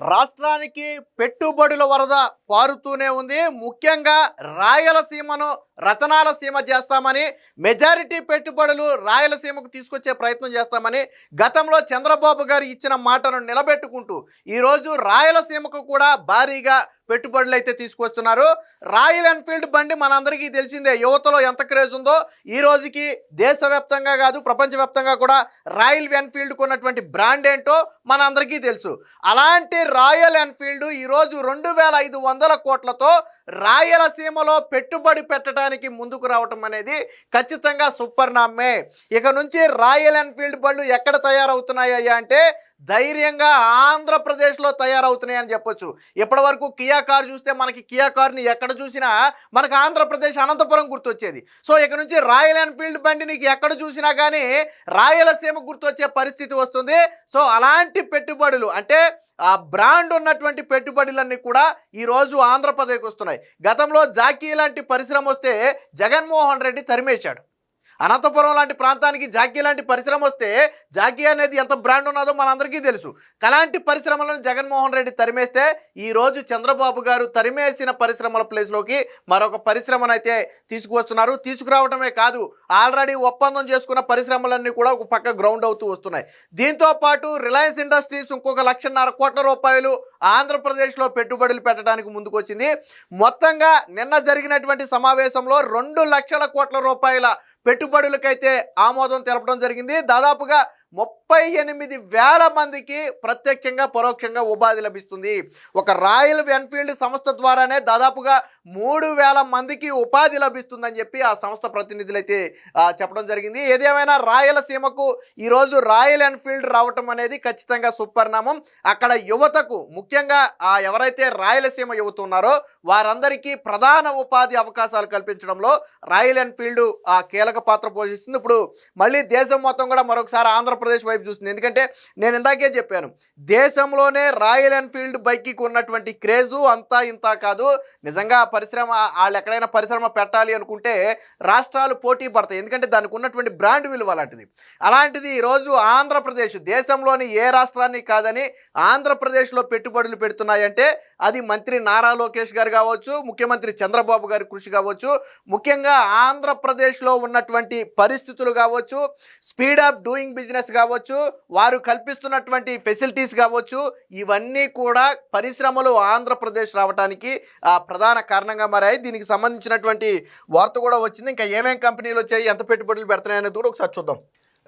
రాష్ట్రానికి పెట్టుబడుల వరద పారుతూనే ఉంది. ముఖ్యంగా రాయలసీమను రతనాల సీమ చేస్తామని, మెజారిటీ పెట్టుబడులు రాయలసీమకు తీసుకొచ్చే ప్రయత్నం చేస్తామని గతంలో చంద్రబాబు గారు ఇచ్చిన మాటను నిలబెట్టుకుంటూ ఈరోజు రాయలసీమకు కూడా భారీగా పెట్టుబడులు అయితే తీసుకొస్తున్నారు. రాయల్ ఎన్ఫీల్డ్ బండి మనందరికీ తెలిసిందే, యువతలో ఎంత క్రేజ్ ఉందో. ఈ రోజుకి దేశవ్యాప్తంగా కాదు ప్రపంచవ్యాప్తంగా కూడా రాయల్ ఎన్ఫీల్డ్కు ఉన్నటువంటి బ్రాండ్ ఏంటో మనందరికీ తెలుసు. అలాంటి రాయల్ ఎన్ఫీల్డ్ ఈరోజు 2500 కోట్లతో రాయలసీమలో పెట్టుబడి పెట్టడానికి ముందుకు రావటం అనేది ఖచ్చితంగా సూపర్ నామే. ఇక నుంచి రాయల్ ఎన్ఫీల్డ్ బళ్ళు ఎక్కడ తయారవుతున్నాయ్యా అంటే ధైర్యంగా ఆంధ్రప్రదేశ్లో తయారవుతున్నాయని చెప్పొచ్చు. ఇప్పటి వరకు కియా కార్ చూస్తే మనకి కియా కార్ని ఎక్కడ చూసినా మనకు ఆంధ్రప్రదేశ్ అనంతపురం గుర్తొచ్చేది. సో ఇక నుంచి రాయల్ ఎన్ఫీల్డ్ బండి నీకు ఎక్కడ చూసినా కానీ రాయలసీమ గుర్తొచ్చే పరిస్థితి వస్తుంది. సో అలాంటి పెట్టుబడులు అంటే ఆ బ్రాండ్ ఉన్నటువంటి పెట్టుబడులన్నీ కూడా ఈరోజు ఆంధ్రప్రదేశ్కి వస్తున్నాయి. గతంలో జాకీ లాంటి పరిశ్రమ వస్తే జగన్మోహన్ రెడ్డి తరిమేశాడు. అనంతపురం లాంటి ప్రాంతానికి జాకీ లాంటి పరిశ్రమ వస్తే జాకీ అనేది ఎంత బ్రాండ్ ఉన్నదో మనందరికీ తెలుసు. అలాంటి పరిశ్రమలను జగన్మోహన్ రెడ్డి తరిమేస్తే ఈరోజు చంద్రబాబు గారు తరిమేసిన పరిశ్రమల ప్లేస్లోకి మరొక పరిశ్రమను అయితే తీసుకువస్తున్నారు. తీసుకురావడమే కాదు, ఆల్రెడీ ఒప్పందం చేసుకున్న పరిశ్రమలన్నీ కూడా ఒక పక్క గ్రౌండ్ అవుతూ వస్తున్నాయి. దీంతో పాటు రిలయన్స్ ఇండస్ట్రీస్ ఇంకొక 1,50,000 కోట్ల రూపాయలు ఆంధ్రప్రదేశ్లో పెట్టుబడులు పెట్టడానికి ముందుకు వచ్చింది. మొత్తంగా నిన్న జరిగినటువంటి సమావేశంలో 2 లక్షల కోట్ల రూపాయల పెట్టుబడులకైతే ఆమోదం తెలపడం జరిగింది. దాదాపుగా 38,000 మందికి ప్రత్యక్షంగా పరోక్షంగా ఉపాధి లభిస్తుంది. ఒక రాయల్ ఎన్ఫీల్డ్ సంస్థ ద్వారానే దాదాపుగా 3,000 మందికి ఉపాధి లభిస్తుందని చెప్పి ఆ సంస్థ ప్రతినిధులు అయితే చెప్పడం జరిగింది. ఏదేమైనా రాయలసీమకు ఈరోజు రాయల్ ఎన్ఫీల్డ్ రావటం అనేది ఖచ్చితంగా సుపరిణామం. అక్కడ యువతకు ముఖ్యంగా ఎవరైతే రాయలసీమ యువత ఉన్నారో వారందరికీ ప్రధాన ఉపాధి అవకాశాలు కల్పించడంలో రాయల్ ఎన్ఫీల్డ్ కీలక పాత్ర పోషిస్తుంది. ఇప్పుడు మళ్ళీ దేశం మొత్తం కూడా మరొకసారి ఆంధ్రప్రదేశ్ వైపు చూస్తుంది. ఎందుకంటే నేను ఇందాకే చెప్పాను, దేశంలోనే రాయల్ ఎన్ఫీల్డ్ బైక్కి ఉన్నటువంటి క్రేజు అంతా ఇంత కాదు. నిజంగా పరిశ్రమ వాళ్ళు ఎక్కడైనా పరిశ్రమ పెట్టాలి అనుకుంటే రాష్ట్రాలు పోటీ పడతాయి, ఎందుకంటే దానికి ఉన్నటువంటి బ్రాండ్ విలువ అలాంటిది ఈరోజు ఆంధ్రప్రదేశ్ దేశంలోని ఏ రాష్ట్రాన్ని కాదని ఆంధ్రప్రదేశ్లో పెట్టుబడులు పెడుతున్నాయంటే అది మంత్రి నారా లోకేష్ గారు కావచ్చు, ముఖ్యమంత్రి చంద్రబాబు గారి కృషి కావచ్చు, ముఖ్యంగా ఆంధ్రప్రదేశ్లో ఉన్నటువంటి పరిస్థితులు కావచ్చు, స్పీడ్ ఆఫ్ డూయింగ్ బిజినెస్ కావచ్చు, వారు కల్పిస్తున్నటువంటి ఫెసిలిటీస్ కావచ్చు, ఇవన్నీ కూడా పరిశ్రమలు ఆంధ్రప్రదేశ్ రావడానికి ప్రధాన కారణంగా మారాయి. దీనికి సంబంధించినటువంటి వార్త కూడా వచ్చింది. ఇంకా ఏమేం కంపెనీలు వచ్చాయి, ఎంత పెట్టుబడులు పెడుతున్నాయి అనేది కూడా ఒకసారి చూద్దాం.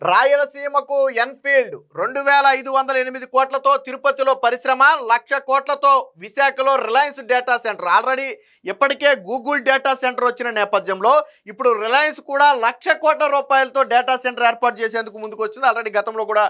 రాయలసీమకు ఎన్ఫీల్డ్ 2,508 కోట్లతో తిరుపతిలో పరిశ్రమ, 1,00,000 కోట్లతో విశాఖలో రిలయన్స్ డేటా సెంటర్. ఆల్రెడీ ఇప్పటికే గూగుల్ డేటా సెంటర్ వచ్చిన నేపథ్యంలో ఇప్పుడు రిలయన్స్ కూడా 1,00,000 కోట్ల రూపాయలతో డేటా సెంటర్ ఏర్పాటు చేసేందుకు ముందుకు వచ్చింది. ఆల్రెడీ గతంలో కూడా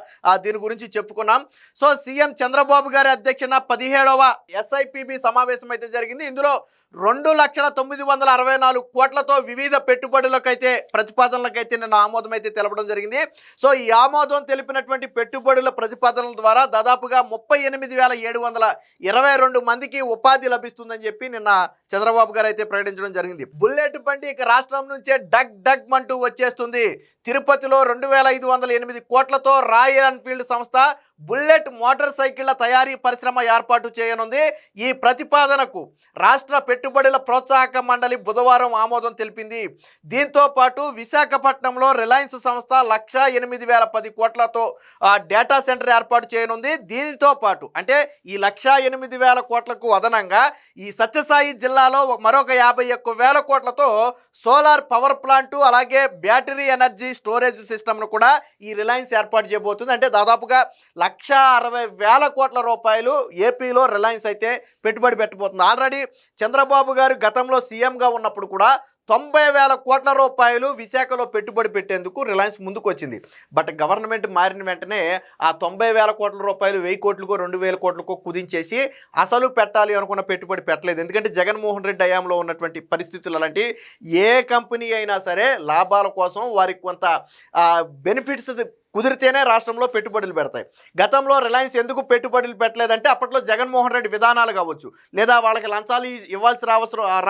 దీని గురించి చెప్పుకున్నాం. సో సీఎం చంద్రబాబు గారి అధ్యక్షన 17వ SIPB సమావేశం అయితే జరిగింది. ఇందులో 2,964 కోట్లతో వివిధ పెట్టుబడులకైతే ప్రతిపాదనలకైతే నిన్న ఆమోదం అయితే తెలపడం జరిగింది. సో ఈ ఆమోదం తెలిపినటువంటి పెట్టుబడుల ప్రతిపాదనల ద్వారా దాదాపుగా 38,722 మందికి ఉపాధి లభిస్తుందని చెప్పి నిన్న చంద్రబాబు గారు అయితే ప్రకటించడం జరిగింది. బుల్లెట్ బండి ఇక రాష్ట్రం నుంచే డగ్ డగ్ మంటూ వచ్చేస్తుంది. తిరుపతిలో 2,508 కోట్లతో రాయల్ ఎన్ఫీల్డ్ సంస్థ బుల్లెట్ మోటార్ సైకిళ్ల తయారీ పరిశ్రమ ఏర్పాటు చేయనుంది. ఈ ప్రతిపాదనకు రాష్ట్ర పెట్టుబడుల ప్రోత్సాహక మండలి బుధవారం ఆమోదం తెలిపింది. దీంతో పాటు విశాఖపట్నంలో రిలయన్స్ సంస్థ 1,08,010 కోట్లతో డేటా సెంటర్ ఏర్పాటు చేయనుంది. దీనితో పాటు అంటే ఈ 1,08,000 కోట్లకు అదనంగా ఈ సత్యసాయి జిల్లాలో మరొక 51,000 కోట్లతో సోలార్ పవర్ ప్లాంటు అలాగే బ్యాటరీ ఎనర్జీ స్టోరేజ్ సిస్టమ్ను కూడా ఈ రిలయన్స్ ఏర్పాటు చేయబోతుంది. అంటే దాదాపుగా 1,60,000 కోట్ల రూపాయలు ఏపీలో రిలయన్స్ అయితే పెట్టుబడి పెట్టబోతుంది. ఆల్రెడీ చంద్రబాబు గారు గతంలో సీఎంగా ఉన్నప్పుడు కూడా 90,000 కోట్ల రూపాయలు విశాఖలో పెట్టుబడి పెట్టేందుకు రిలయన్స్ ముందుకు వచ్చింది. బట్ గవర్నమెంట్ మారిన వెంటనే ఆ 90,000 కోట్ల రూపాయలు 1,000 కోట్లకో 2,000 కోట్లకో కుదించేసి అసలు పెట్టాలి అనుకున్న పెట్టుబడి పెట్టలేదు. ఎందుకంటే జగన్మోహన్ రెడ్డి హయాంలో ఉన్నటువంటి పరిస్థితులు అలాంటి ఏ కంపెనీ అయినా సరే లాభాల కోసం వారికి కొంత బెనిఫిట్స్ కుదిరితేనే రాష్ట్రంలో పెట్టుబడులు పెడతాయి. గతంలో రిలయన్స్ ఎందుకు పెట్టుబడులు పెట్టలేదంటే అప్పట్లో జగన్మోహన్ రెడ్డి విధానాలు కావచ్చు, లేదా వాళ్ళకి లంచాలు ఇవ్వాల్సి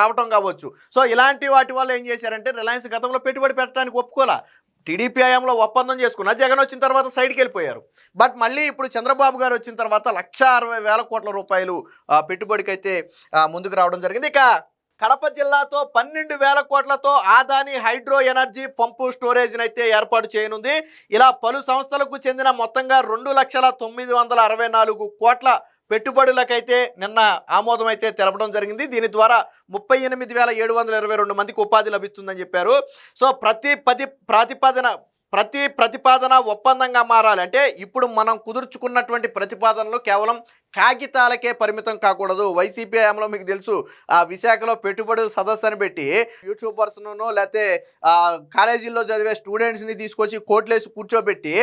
రావటం కావచ్చు. సో ఇలాంటి వాటి వల్ల ఏం చేశారంటే రిలయన్స్ గతంలో పెట్టుబడి పెట్టడానికి ఒప్పుకోలే. టీడీపీ హయాంలో ఒప్పందం చేసుకున్నా, జగన్ వచ్చిన తర్వాత సైడ్కి వెళ్ళిపోయారు. బట్ మళ్ళీ ఇప్పుడు చంద్రబాబు గారు వచ్చిన తర్వాత 1,60,000 కోట్ల రూపాయలు పెట్టుబడికైతే ముందుకు రావడం జరిగింది. ఇక కడప జిల్లాతో 12,000 కోట్లతో ఆదాని హైడ్రో ఎనర్జీ పంపు స్టోరేజ్ని అయితే ఏర్పాటు చేయనుంది. ఇలా పలు సంస్థలకు చెందిన మొత్తంగా 2,964 కోట్ల పెట్టుబడులకైతే నిన్న ఆమోదం అయితే తెలపడం జరిగింది. దీని ద్వారా 38,722 మందికి ఉపాధి లభిస్తుందని చెప్పారు. సో ప్రతి ప్రతిపాదన ఒప్పందంగా మారాలి అంటే ఇప్పుడు మనం కుదుర్చుకున్నటువంటి ప్రతిపాదనలు కేవలం కాగితాలకే పరిమితం కాకూడదు. వైసీపీ హయాంలో మీకు తెలుసు విశాఖలో పెట్టుబడి సదస్సు అని పెట్టి యూట్యూబర్స్ను లేకపోతే కాలేజీల్లో చదివే స్టూడెంట్స్ని తీసుకొచ్చి కోట్లేసి కూర్చోబెట్టి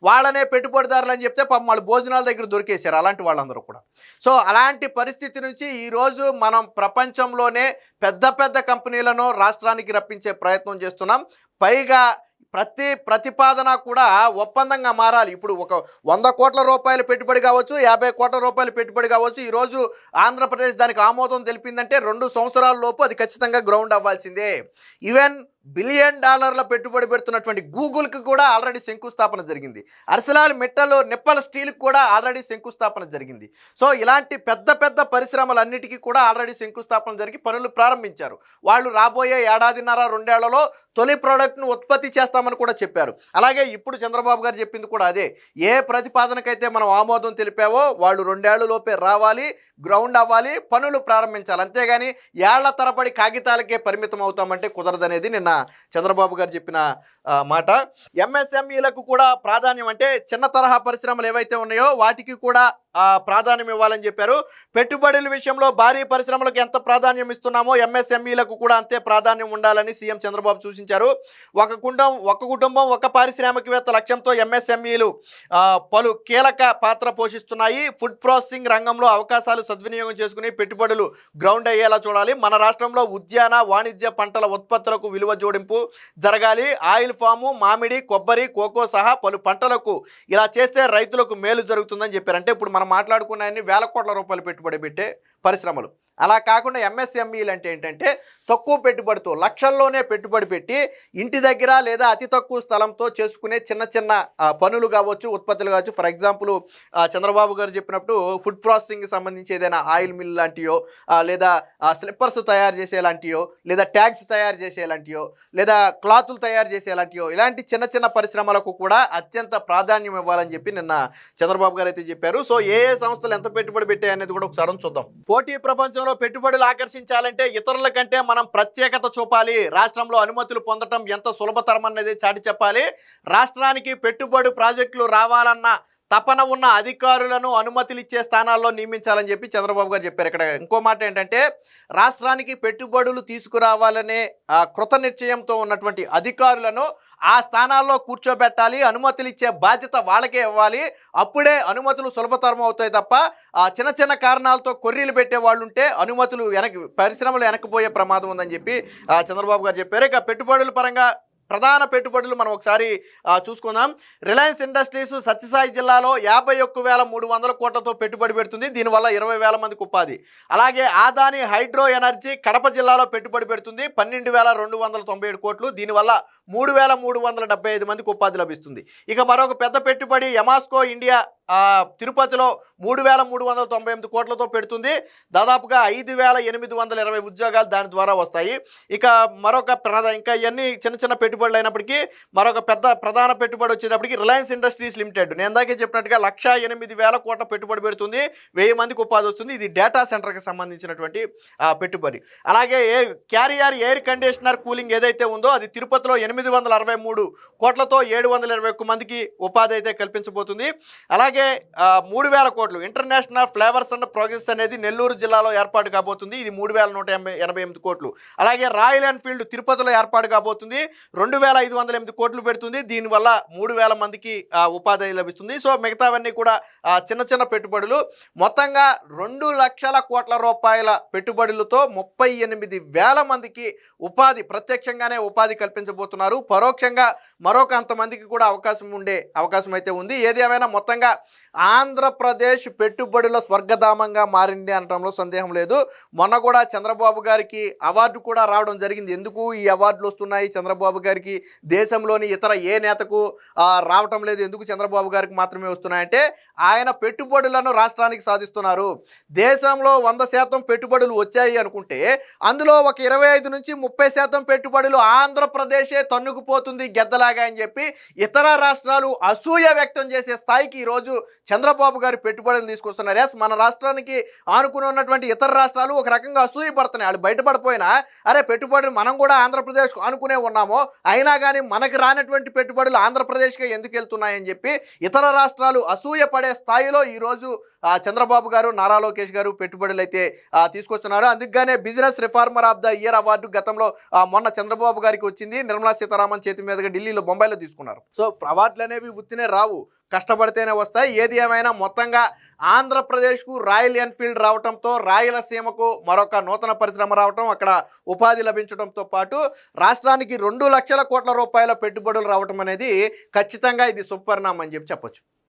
వాళ్ళనే పెట్టుబడిదారులు అని చెప్తే పాపం వాళ్ళు భోజనాల దగ్గర దొరికేశారు అలాంటి వాళ్ళందరూ కూడా. సో అలాంటి పరిస్థితి నుంచి ఈరోజు మనం ప్రపంచంలోనే పెద్ద పెద్ద కంపెనీలను రాష్ట్రానికి రప్పించే ప్రయత్నం చేస్తున్నాం. పైగా ప్రతి ప్రతిపాదన కూడా ఒప్పందంగా మారాలి. ఇప్పుడు ఒక 100 కోట్ల రూపాయలు పెట్టుబడి కావచ్చు, 50 కోట్ల రూపాయలు పెట్టుబడి కావచ్చు. ఈరోజు ఆంధ్రప్రదేశ్ దానికి ఆమోదం తెలిపిందంటే 2 సంవత్సరాల లోపు అది ఖచ్చితంగా గ్రౌండ్ అవ్వాల్సిందే. ఈవెన్ $1 బిలియన్ పెట్టుబడి పెడుతున్నటువంటి గూగుల్కి కూడా ఆల్రెడీ శంకుస్థాపన జరిగింది. అర్సలాల్ మెటల్ నిప్పల్ స్టీల్కి కూడా ఆల్రెడీ శంకుస్థాపన జరిగింది. సో ఇలాంటి పెద్ద పెద్ద పరిశ్రమలన్నిటికీ కూడా ఆల్రెడీ శంకుస్థాపన జరిగి పనులు ప్రారంభించారు. వాళ్ళు రాబోయే 1.5-2 ఏళ్లలో తొలి ప్రోడక్ట్ను ఉత్పత్తి చేస్తామని కూడా చెప్పారు. అలాగే ఇప్పుడు చంద్రబాబు గారు చెప్పింది కూడా అదే. ఏ ప్రతిపాదనకైతే మనం ఆమోదం తెలిపావో వాళ్ళు 2 ఏళ్లలోపే రావాలి, గ్రౌండ్ అవ్వాలి, పనులు ప్రారంభించాలి. అంతేగాని ఏళ్ల తరబడి కాగితాలకే పరిమితం అవుతామంటే కుదరదనేది నిన్న చంద్రబాబు గారు చెప్పిన మాట. ఎంఎస్ఎంఈలకు కూడా ప్రాధాన్యం అంటే చిన్న తరహా పరిశ్రమలు ఏవైతే ఉన్నాయో వాటికి కూడా ప్రాధాన్యం ఇవ్వాలని చెప్పారు. పెట్టుబడుల విషయంలో భారీ పరిశ్రమలకు ఎంత ప్రాధాన్యం ఇస్తున్నామో ఎంఎస్ఎంఈలకు కూడా అంతే ప్రాధాన్యం ఉండాలని సీఎం చంద్రబాబు సూచించారు. ఒక కుటుంబం ఒక పారిశ్రామికవేత్త లక్ష్యంతో ఎంఎస్ఎంఈలు పలు కీలక పాత్ర పోషిస్తున్నాయి. ఫుడ్ ప్రాసెసింగ్ రంగంలో అవకాశాలు సద్వినియోగం చేసుకుని పెట్టుబడులు గ్రౌండ్ అయ్యేలా చూడాలి. మన రాష్ట్రంలో ఉద్యాన వాణిజ్య పంటల ఉత్పత్తులకు విలువ జోడింపు జరగాలి. ఆయిల్ ఫాము, మామిడి, కొబ్బరి, కోకో సహా పలు పంటలకు ఇలా చేస్తే రైతులకు మేలు జరుగుతుందని చెప్పారు. అంటే ఇప్పుడు మనం మాట్లాడుకున్నాయని 1,000 కోట్ల రూపాయలు పెట్టుబడి పెట్టే పరిశ్రమలు. అలా కాకుండా ఎంఎస్ఎంఈలు అంటే ఏంటంటే తక్కువ పెట్టుబడితో లక్షల్లోనే పెట్టుబడి పెట్టి ఇంటి దగ్గర లేదా అతి తక్కువ స్థలంతో చేసుకునే చిన్న చిన్న పనులు కావచ్చు, ఉత్పత్తులు కావచ్చు. ఫర్ ఎగ్జాంపుల్ చంద్రబాబు గారు చెప్పినప్పుడు ఫుడ్ ప్రాసెసింగ్కి సంబంధించి ఏదైనా ఆయిల్ మిల్ లాంటియో, లేదా స్లిప్పర్స్ తయారు చేసేలాంటియో, లేదా ట్యాగ్స్ తయారు చేసేలాంటియో, లేదా క్లాతులు తయారు చేసేలాంటియో, ఇలాంటి చిన్న చిన్న పరిశ్రమలకు కూడా అత్యంత ప్రాధాన్యం ఇవ్వాలని చెప్పి నిన్న చంద్రబాబు గారు అయితే చెప్పారు. సో ఏ సంస్థలు ఎంత పెట్టుబడి పెట్టాయి అనేది కూడా ఒకసారి చూద్దాం. పోటీ ప్రపంచంలో పెట్టుబడులు ఆకర్షించాలంటే ఇతరుల కంటే మనం ప్రత్యేకత చూపాలి. రాష్ట్రంలో అనుమతులు పొందడం ఎంత సులభతరం అనేది చాటి చెప్పాలి. రాష్ట్రానికి పెట్టుబడి ప్రాజెక్టులు రావాలన్న తపన ఉన్న అధికారులను అనుమతులు ఇచ్చే స్థానాల్లో నియమించాలని చెప్పి చంద్రబాబు గారు చెప్పారు. ఇక్కడ ఇంకో మాట ఏంటంటే రాష్ట్రానికి పెట్టుబడులు తీసుకురావాలనే కృత నిశ్చయంతో ఉన్నటువంటి అధికారులను ఆ స్థానాల్లో కూర్చోబెట్టాలి. అనుమతులు ఇచ్చే బాధ్యత వాళ్ళకే ఇవ్వాలి. అప్పుడే అనుమతులు సులభతరం అవుతాయి తప్ప చిన్న చిన్న కారణాలతో కొర్రీలు పెట్టే వాళ్ళు ఉంటే అనుమతులు పరిశ్రమలు వెనక్కిపోయే ప్రమాదం ఉందని చెప్పి చంద్రబాబు గారు చెప్పారు. ఇక పెట్టుబడుల పరంగా ప్రధాన పెట్టుబడులు మనం ఒకసారి చూసుకుందాం. రిలయన్స్ ఇండస్ట్రీస్ సత్యసాయి జిల్లాలో 51,300 కోట్లతో పెట్టుబడి పెడుతుంది. దీనివల్ల 20,000 మందికి ఉపాధి. అలాగే ఆదాని హైడ్రో ఎనర్జీ కడప జిల్లాలో పెట్టుబడి పెడుతుంది. 12,297 కోట్లు. దీనివల్ల 3,375 మందికి ఉపాధి లభిస్తుంది. ఇక మరొక పెద్ద పెట్టుబడి ఎమాస్కో ఇండియా తిరుపతిలో 3,398 కోట్లతో పెడుతుంది. దాదాపుగా 5,820 ఉద్యోగాలు దాని ద్వారా వస్తాయి. ఇక మరొక ఇంకా ఇవన్నీ చిన్న చిన్న పెట్టుబడులు అయినప్పటికీ మరొక ప్రధాన పెట్టుబడి వచ్చేటప్పటికి రిలయన్స్ ఇండస్ట్రీస్ లిమిటెడ్ నేను ఇందాకే చెప్పినట్టుగా 1,08,000 కోట్ల పెట్టుబడి పెడుతుంది. 1000 మందికి ఉపాధి వస్తుంది. ఇది డేటా సెంటర్కి సంబంధించినటువంటి పెట్టుబడి. అలాగే క్యారియర్ ఎయిర్ కండిషనర్ కూలింగ్ ఏదైతే ఉందో అది తిరుపతిలో 863 కోట్లతో 721 మందికి ఉపాధి అయితే కల్పించబోతుంది. అలాగే అలాగే 3,000 కోట్లు ఇంటర్నేషనల్ ఫ్లేవర్స్ అండ్ ప్రోగ్రెస్ అనేది నెల్లూరు జిల్లాలో ఏర్పాటు కాబోతుంది, ఇది 3,188 కోట్లు. అలాగే రాయల్ ఎన్ఫీల్డ్ తిరుపతిలో ఏర్పాటు కాబోతుంది, 2,508 కోట్లు పెడుతుంది. దీనివల్ల 3,000 మందికి ఉపాధి లభిస్తుంది. సో మిగతావన్నీ కూడా చిన్న చిన్న పెట్టుబడులు. మొత్తంగా 2 లక్షల కోట్ల రూపాయల పెట్టుబడులతో 38,000 మందికి ఉపాధి, ప్రత్యక్షంగానే ఉపాధి కల్పించబోతున్నారు. పరోక్షంగా మరొక అంతమందికి కూడా అవకాశం అయితే ఉంది. ఏది ఏమైనా మొత్తంగా ఆంధ్రప్రదేశ్ పెట్టుబడుల స్వర్గధామంగా మారింది అనడంలో సందేహం లేదు. మొన్న కూడా చంద్రబాబు గారికి అవార్డు కూడా రావడం జరిగింది. ఎందుకు ఈ అవార్డులు వస్తున్నాయి చంద్రబాబు గారికి, దేశంలోని ఇతర ఏ నేతకు రావటం లేదు, ఎందుకు చంద్రబాబు గారికి మాత్రమే వస్తున్నాయంటే ఆయన పెట్టుబడులను రాష్ట్రానికి సాధిస్తున్నారు. దేశంలో 100% పెట్టుబడులు వచ్చాయి అనుకుంటే అందులో ఒక 25 నుంచి 30% పెట్టుబడులు ఆంధ్రప్రదేశే తన్నుకుపోతుంది గెద్దలాగా అని చెప్పి ఇతర రాష్ట్రాలు అసూయ వ్యక్తం చేసే స్థాయికి ఈరోజు చంద్రబాబు గారి పెట్టుబడులు తీసుకొస్తున్నారు. ఎస్, మన రాష్ట్రానికి ఆనుకుని ఉన్నటువంటి ఇతర రాష్ట్రాలు ఒక రకంగా అసూయ పడుతున్నాయి. వాళ్ళు బయటపడిపోయినా అరే పెట్టుబడులు మనం కూడా ఆంధ్రప్రదేశ్కు ఆనుకునే ఉన్నామో, అయినా కానీ మనకి రానటువంటి పెట్టుబడులు ఆంధ్రప్రదేశ్కే ఎందుకు వెళ్తున్నాయని చెప్పి ఇతర రాష్ట్రాలు అసూయ పడే స్థాయిలో ఈరోజు చంద్రబాబు గారు, నారా లోకేష్ గారు పెట్టుబడులు అయితే తీసుకొస్తున్నారు. అందుకనే business reformer of the year award గతంలో మొన్న చంద్రబాబు గారికి వచ్చింది. నిర్మలా సీతారామన్ చేతి మీదుగా ఢిల్లీలో, బొంబాయిలో తీసుకున్నారు. సో అవార్డులు అనేవి ఉత్తినే రావు, కష్టపడితేనే వస్తాయి. ఏది ఏమైనా మొత్తంగా ఆంధ్రప్రదేశ్కు రాయల్ ఎన్ఫీల్డ్ రావడంతో రాయలసీమకు మరొక నూతన పరిశ్రమ రావటం, అక్కడ ఉపాధి లభించడంతో పాటు రాష్ట్రానికి 2 లక్షల కోట్ల రూపాయల పెట్టుబడులు రావటం అనేది ఖచ్చితంగా ఇది సుపరిణామం అని చెప్పొచ్చు.